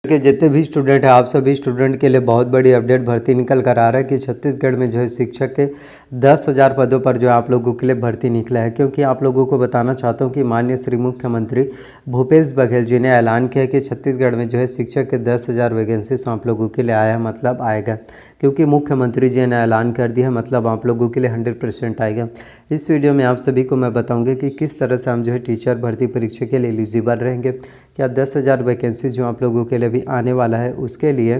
के जितने भी स्टूडेंट हैं, आप सभी स्टूडेंट के लिए बहुत बड़ी अपडेट भर्ती निकल कर आ रहा है कि छत्तीसगढ़ में जो है शिक्षक के 10,000 पदों पर जो है आप लोगों के लिए भर्ती निकला है। क्योंकि आप लोगों को बताना चाहता हूं कि माननीय श्री मुख्यमंत्री भूपेश बघेल जी ने ऐलान किया कि छत्तीसगढ़ में जो है शिक्षक के 10,000 वैकेंसीज आप लोगों के लिए आया है, मतलब आएगा। क्योंकि मुख्यमंत्री जी ने ऐलान कर दिया, मतलब आप लोगों के लिए 100% आएगा। इस वीडियो में आप सभी को मैं बताऊँगी कि किस तरह से हम जो है टीचर भर्ती परीक्षा के लिए एलिजिबल रहेंगे। क्या 10,000 वैकेंसी जो आप लोगों के लिए भी आने वाला है, उसके लिए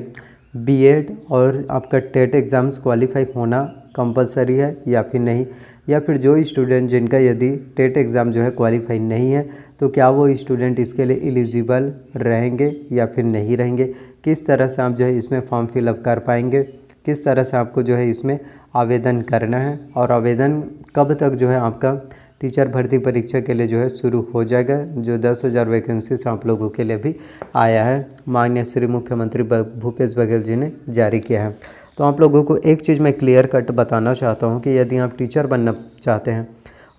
बीएड और आपका टेट एग्ज़ाम्स क्वालिफाई होना कंपलसरी है या फिर नहीं, या फिर जो स्टूडेंट जिनका यदि टेट एग्ज़ाम जो है क्वालिफाई नहीं है तो क्या वो स्टूडेंट इसके लिए एलिजिबल रहेंगे या फिर नहीं रहेंगे, किस तरह से आप जो है इसमें फॉर्म फिलअप कर पाएंगे, किस तरह से आपको जो है इसमें आवेदन करना है और आवेदन कब तक जो है आपका टीचर भर्ती परीक्षा के लिए जो है शुरू हो जाएगा। जो 10,000 वैकेंसीज आप लोगों के लिए भी आया है, माननीय श्री मुख्यमंत्री भूपेश बघेल जी ने जारी किया है। तो आप लोगों को एक चीज़ मैं क्लियर कट बताना चाहता हूं कि यदि आप टीचर बनना चाहते हैं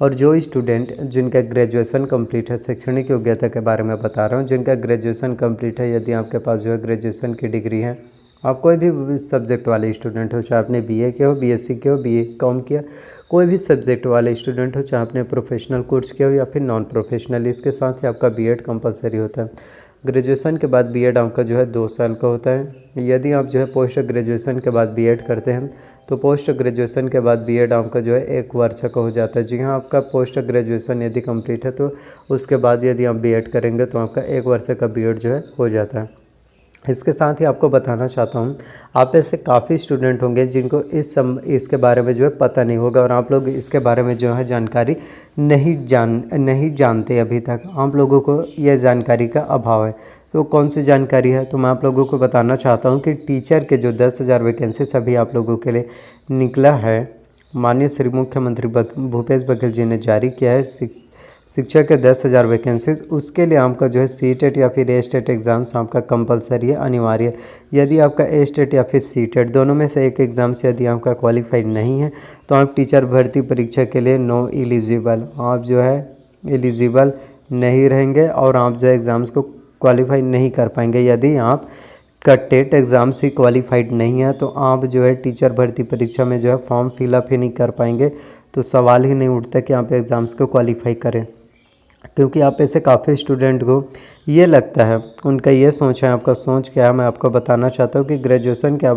और जो स्टूडेंट जिनका ग्रेजुएशन कंप्लीट है, शैक्षणिक योग्यता के बारे में बता रहा हूँ, जिनका ग्रेजुएशन कंप्लीट है, यदि आपके पास जो है ग्रेजुएशन की डिग्री है, आप कोई भी सब्जेक्ट वाले स्टूडेंट हो, चाहे आपने बीए किया हो, बीएससी किया हो, बीए कॉम किया, कोई भी सब्जेक्ट वाले स्टूडेंट हो, चाहे आपने प्रोफेशनल कोर्स किया हो या फिर नॉन प्रोफेशनल, इसके साथ ही आपका बीएड कंपलसरी होता है। ग्रेजुएशन के बाद बीएड आपका जो है 2 साल का होता है। यदि आप जो है पोस्ट ग्रेजुएशन के बाद बीएड करते हैं तो पोस्ट ग्रेजुएशन के बाद बीएड आपका जो है 1 वर्ष का हो जाता है। जी हाँ, आपका पोस्ट ग्रेजुएशन यदि कंप्लीट है तो उसके बाद यदि आप बीएड करेंगे तो आपका 1 वर्ष का बीएड जो है हो जाता है। इसके साथ ही आपको बताना चाहता हूँ, आप ऐसे काफ़ी स्टूडेंट होंगे जिनको इसके बारे में जो है पता नहीं होगा और आप लोग इसके बारे में जो है जानकारी नहीं जानते अभी तक। आप लोगों को यह जानकारी का अभाव है। तो कौन सी जानकारी है, तो मैं आप लोगों को बताना चाहता हूँ कि टीचर के जो 10,000 वैकेंसी सभी आप लोगों के लिए निकला है, माननीय श्री मुख्यमंत्री भूपेश बघेल जी ने जारी किया है। शिक्षक के 10,000 वैकेंसीज, उसके लिए आपका जो है सीटेट या फिर एस्टेट एग्ज़ाम्स आपका कंपलसरी है, अनिवार्य है। यदि आपका एस्टेट या फिर सीटेट दोनों में से एक एग्ज़ाम से यदि आपका क्वालिफाइड नहीं है तो आप टीचर भर्ती परीक्षा के लिए नो एलिजिबल, आप जो है एलिजिबल नहीं रहेंगे और आप जो है एग्ज़ाम्स को क्वालिफाई नहीं कर पाएंगे। यदि आप का टेट एग्ज़ाम से क्वालिफाइड नहीं है तो आप जो है टीचर भर्ती परीक्षा में जो है फॉर्म फिलअप ही नहीं कर पाएंगे। तो सवाल ही नहीं उठता कि आप एग्ज़ाम्स को क्वालिफाई करें। क्योंकि आप ऐसे काफ़ी स्टूडेंट को ये लगता है, उनका ये सोच है, आपका सोच क्या है मैं आपको बताना चाहता हूँ कि ग्रेजुएशन के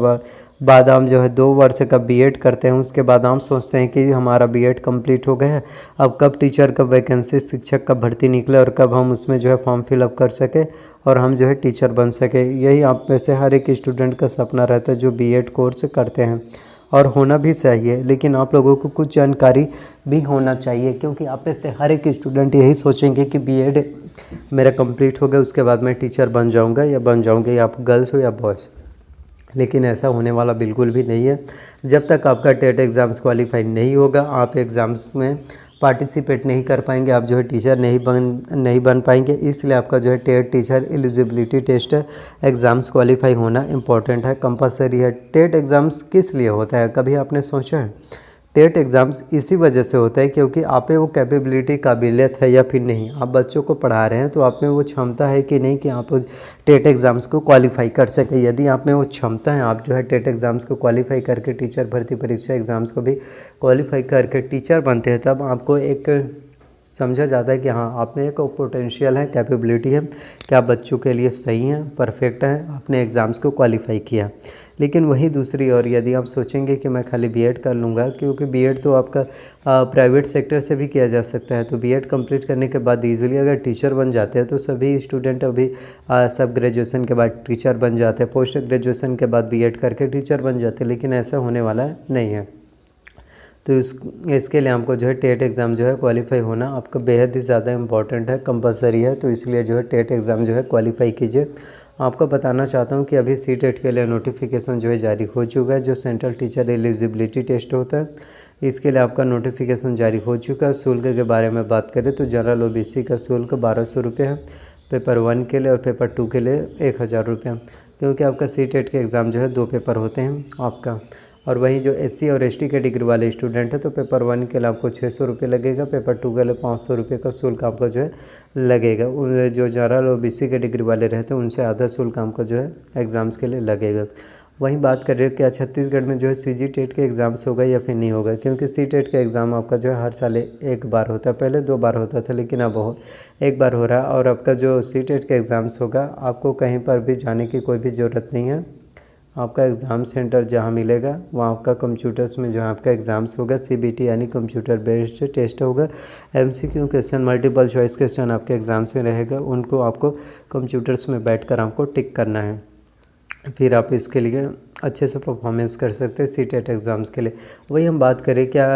बाद हम जो है 2 वर्ष का बीएड करते हैं, उसके बाद हम सोचते हैं कि हमारा बीएड कंप्लीट हो गया है, अब कब टीचर का वैकेंसी शिक्षक का भर्ती निकले और कब हम उसमें जो है फॉर्म फिलअप कर सके और हम जो है टीचर बन सके। यही आप में से हर एक स्टूडेंट का सपना रहता है जो बीएड कोर्स करते हैं, और होना भी चाहिए। लेकिन आप लोगों को कुछ जानकारी भी होना चाहिए, क्योंकि आप में से हर एक स्टूडेंट यही सोचेंगे कि बीएड मेरा कंप्लीट हो गया, उसके बाद मैं टीचर बन जाऊंगा या बन जाऊंगी, या आप गर्ल्स हो या बॉयज़। लेकिन ऐसा होने वाला बिल्कुल भी नहीं है। जब तक आपका टेट एग्ज़ाम्स क्वालिफाई नहीं होगा, आप एग्ज़ाम्स में पार्टिसिपेट नहीं कर पाएंगे, आप जो है टीचर नहीं बन पाएंगे। इसलिए आपका जो है TET teacher eligibility test exams qualify होना इम्पॉर्टेंट है, कंपलसरी है। टेट एग्ज़ाम्स किस लिए होता है, कभी आपने सोचा है? टेट एग्ज़ाम्स इसी वजह से होता है क्योंकि आप में वो कैपेबिलिटी, काबिलियत है या फिर नहीं। आप बच्चों को पढ़ा रहे हैं तो आप में वो क्षमता है कि नहीं कि आप टेट एग्ज़ाम्स को क्वालिफाई कर सके। यदि आप में वो क्षमता है, आप जो है टेट एग्ज़ाम्स को क्वालिफाई करके टीचर भर्ती परीक्षा एग्ज़ाम्स को भी क्वालिफाई करके टीचर बनते हैं, तब आपको एक समझा जाता है कि हाँ आप में एक पोटेंशियल है, कैपेबिलिटी है कि आप बच्चों के लिए सही हैं, परफेक्ट हैं, आपने एग्ज़ाम्स को क्वालिफाई किया। लेकिन वही दूसरी ओर यदि आप सोचेंगे कि मैं खाली बीएड कर लूँगा, क्योंकि बीएड तो आपका प्राइवेट सेक्टर से भी किया जा सकता है, तो बीएड कंप्लीट करने के बाद इजीली अगर टीचर बन जाते हैं तो सभी स्टूडेंट अभी सब ग्रेजुएशन के बाद टीचर बन जाते हैं, पोस्ट ग्रेजुएशन के बाद बीएड करके टीचर बन जाते हैं। लेकिन ऐसा होने वाला नहीं है। तो इसके लिए आपको जो है टेट एग्ज़ाम जो है क्वालिफाई होना आपका बेहद ही ज़्यादा इम्पॉर्टेंट है, कंपलसरी है। तो इसलिए जो है टेट एग्ज़ाम जो है क्वालिफाई कीजिए। आपको बताना चाहता हूं कि अभी सीटेट के लिए नोटिफिकेशन जो है जारी हो चुका है, जो सेंट्रल टीचर एलिजिबिलिटी टेस्ट होता है, इसके लिए आपका नोटिफिकेशन जारी हो चुका है। शुल्क के बारे में बात करें तो जनरल ओबीसी का शुल्क 1200 रुपये है, पेपर 1 के लिए, और पेपर 2 के लिए 1000 रुपये, क्योंकि आपका सीटेट के एग्ज़ाम जो है 2 पेपर होते हैं आपका। और वहीं जो SC और ST कैटेगरी वाले स्टूडेंट हैं तो पेपर 1 के लिए आपको 600 रुपये लगेगा, पेपर 2 के लिए 500 रुपये का शुल्क आपका जो है लगेगा। जो जनरल और BC कैटेगरी वाले रहते हैं उनसे आधा शुल्क आपका जो है एग्ज़ाम्स के लिए लगेगा। वहीं बात कर रहे हो क्या छत्तीसगढ़ में जो है CG टेट के एग्ज़ाम्स होगा या फिर नहीं होगा, क्योंकि C टेट का एग्ज़ाम आपका जो है हर साल एक बार होता है, पहले 2 बार होता था लेकिन अब एक बार हो रहा है। और आपका जो C टेट का एग्ज़ाम्स होगा आपको कहीं पर भी जाने की कोई भी ज़रूरत नहीं है, आपका एग्ज़ाम सेंटर जहाँ मिलेगा वहाँ आपका कंप्यूटर्स में जो है आपका एग्ज़ाम्स होगा। CBT यानी कंप्यूटर बेस्ड टेस्ट होगा। MCQ question, multiple choice question आपके एग्ज़ाम्स में रहेगा, उनको आपको कंप्यूटर्स में बैठकर आपको टिक करना है, फिर आप इसके लिए अच्छे से परफॉर्मेंस कर सकते हैं C टेट एग्ज़ाम्स के लिए। वही हम बात करें क्या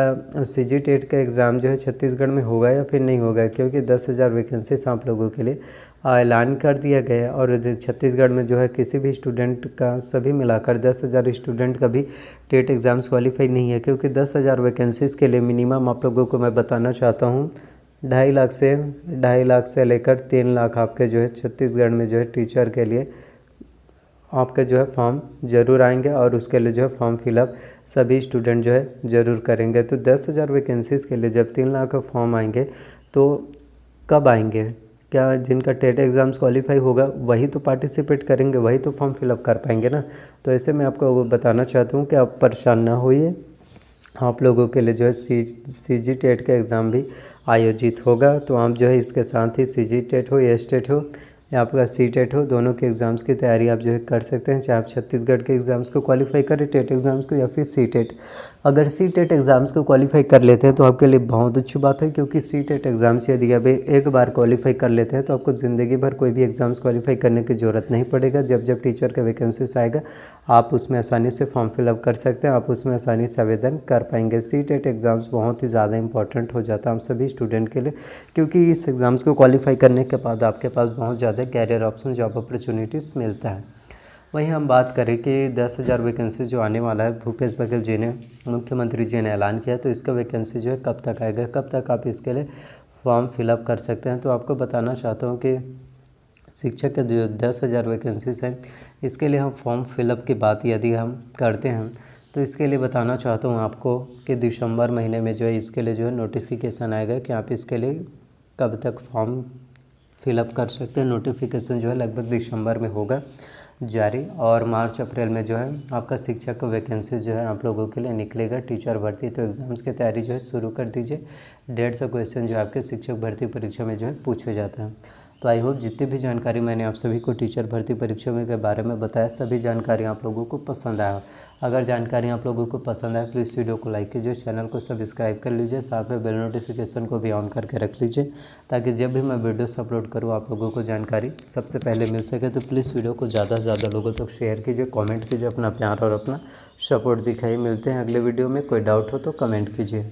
CG टेट का एग्ज़ाम जो है छत्तीसगढ़ में होगा या फिर नहीं होगा, क्योंकि 10,000 वैकेंसीज आप लोगों के लिए ऐलान कर दिया गया है। और छत्तीसगढ़ में जो है किसी भी स्टूडेंट का सभी मिलाकर 10,000 स्टूडेंट का भी टेट एग्ज़ाम्स क्वालिफाई नहीं है, क्योंकि 10,000 वैकेंसीज़ के लिए मिनिमम आप लोगों को मैं बताना चाहता हूँ 2.5 लाख से लेकर 3 लाख आपके जो है छत्तीसगढ़ में जो है टीचर के लिए आपका जो है फॉर्म ज़रूर आएंगे, और उसके लिए जो है फॉर्म फिलअप सभी स्टूडेंट जो है ज़रूर करेंगे। तो 10,000 वैकेंसीज़ के लिए जब 3 लाख का फॉर्म आएंगे तो कब आएंगे, क्या जिनका टेट एग्ज़ाम्स क्वालिफाई होगा वही तो पार्टिसिपेट करेंगे, वही तो फॉर्म फिलअप कर पाएंगे ना। तो ऐसे मैं आपको बताना चाहता हूँ कि आप परेशान ना होइए, आप लोगों के लिए जो है CG टेट का एग्ज़ाम भी आयोजित होगा। तो आप जो है इसके साथ ही CG टेट हो या STET हो या आपका C टेट हो, दोनों के एग्ज़ाम्स की तैयारी आप जो है कर सकते हैं, चाहे आप छत्तीसगढ़ के एग्ज़ाम्स को क्वालिफाई करें टेट एग्ज़ाम्स को या फिर C टेट। अगर C टेट एग्ज़ाम्स को क्वालिफाई कर लेते हैं तो आपके लिए बहुत अच्छी बात है, क्योंकि C टेट एग्ज़ाम्स यदि आप एक बार क्वालिफाई कर लेते हैं तो आपको ज़िंदगी भर कोई भी एग्ज़ाम्स क्वालिफाई करने की ज़रूरत नहीं पड़ेगा। जब जब टीचर का वैकेंसीज आएगा आप उसमें आसानी से फॉर्म फिलअप कर सकते हैं, आप उसमें आसानी से आवेदन कर पाएंगे। C टेट एग्ज़ाम्स बहुत ही ज़्यादा इंपॉर्टेंट हो जाता है हम सभी स्टूडेंट के लिए, क्योंकि इस एग्ज़ाम्स को क्वालिफाई करने के बाद आपके पास बहुत ज़्यादा कैरियर ऑप्शन, जॉब अपॉर्चुनिटीज़ मिलता है। वहीं हम बात करें कि 10,000 वैकेंसी जो आने वाला है, भूपेश बघेल जी ने, मुख्यमंत्री जी ने ऐलान किया, तो इसका वैकेंसी जो है कब तक आएगा, कब तक आप इसके लिए फॉर्म फिलअप कर सकते हैं। तो आपको बताना चाहता हूँ कि शिक्षक के जो 10,000 वैकेंसीज हैं इसके लिए हम फॉर्म फिलअप की बात यदि हम करते हैं तो इसके लिए बताना चाहता हूँ आपको कि दिसंबर महीने में जो है इसके लिए जो है नोटिफिकेशन आएगा कि आप इसके लिए कब तक फॉर्म फिलअप कर सकते हैं। नोटिफिकेशन जो है लगभग दिसंबर में होगा जारी, और मार्च अप्रैल में जो है आपका शिक्षक का वैकेंसी जो है आप लोगों के लिए निकलेगा टीचर भर्ती। तो एग्ज़ाम्स की तैयारी जो है शुरू कर दीजिए। 150 क्वेश्चन जो आपके शिक्षक भर्ती परीक्षा में जो है पूछे जाते हैं। तो आई होप जितनी भी जानकारी मैंने आप सभी को टीचर भर्ती परीक्षा में के बारे में बताया, सभी जानकारी आप लोगों को पसंद आया। अगर जानकारी आप लोगों को पसंद आए प्लीज़ वीडियो को लाइक कीजिए, चैनल को सब्सक्राइब कर लीजिए, साथ में बेल नोटिफिकेशन को भी ऑन करके रख लीजिए, ताकि जब भी मैं वीडियोस अपलोड करूँ आप लोगों को जानकारी सबसे पहले मिल सके। तो प्लीज़ वीडियो को ज़्यादा से ज़्यादा लोगों तक शेयर कीजिए, कमेंट कीजिए, अपना प्यार और अपना सपोर्ट दिखाइए। मिलते हैं अगले वीडियो में, कोई डाउट हो तो कमेंट कीजिए।